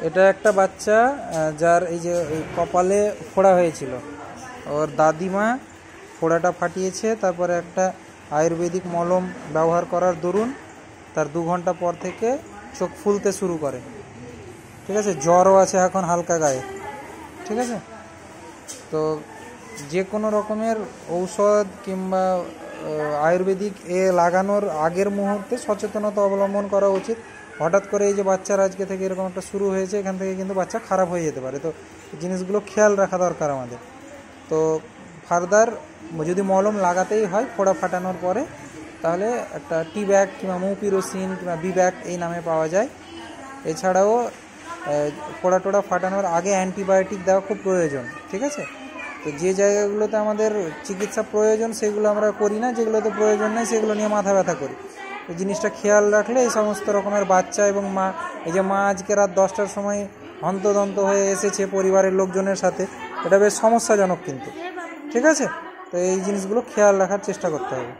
এটা একটা বাচ্চা যার এই যে এই কপালে ফোড়া হয়েছিল, ওর দাদিমা ফোড়াটা ফাটিয়েছে, তারপরে একটা আয়ুর্বেদিক মলম ব্যবহার করার দরুন তার 2 ঘন্টা পর থেকে চোখ ফুলতে শুরু করে। ঠিক আছে, জ্বরও আছে এখন হালকা গায়ে। ঠিক আছে, তো যে কোনো রকমের ঔষধ কিংবা আয়ুর্বেদিক লাগানোর আগের মুহূর্তে সচেতনতা অবলম্বন করা উচিত। হঠাৎ করে এই যে বাচ্চার আজকে থেকে এরকম একটা শুরু হয়েছে, এখান থেকে কিন্তু বাচ্চা খারাপ হয়ে যেতে পারে। তো জিনিসগুলো খেয়াল রাখা দরকার আমাদের। তো ফার্দার যদি মলম লাগাতেই হয় ফোড়া ফাটানোর পরে, তাহলে একটা টি ব্যাগ কিংবা মুপিরোসিন কিংবা বি ব্যাগ এই নামে পাওয়া যায়। এছাড়াও ফোড়া টোড়া ফাটানোর আগে অ্যান্টিবায়োটিক দেওয়া খুব প্রয়োজন। ঠিক আছে, তো যে জায়গাগুলোতে আমাদের চিকিৎসা প্রয়োজন সেগুলো আমরা করি না, যেগুলোতে প্রয়োজন নেই সেগুলো নিয়ে মাথা ব্যথা করি। এই জিনিসটা খেয়াল রাখলে এই সমস্ত রকমের বাচ্চা এবং মা, এই যে মা আজকে রাত 10টার সময় হন্তদন্ত হয়ে এসেছে পরিবারের লোকজনের সাথে, এটা বেশ সমস্যাজনক কিন্তু। ঠিক আছে, তো এই জিনিসগুলো খেয়াল রাখার চেষ্টা করতে হবে।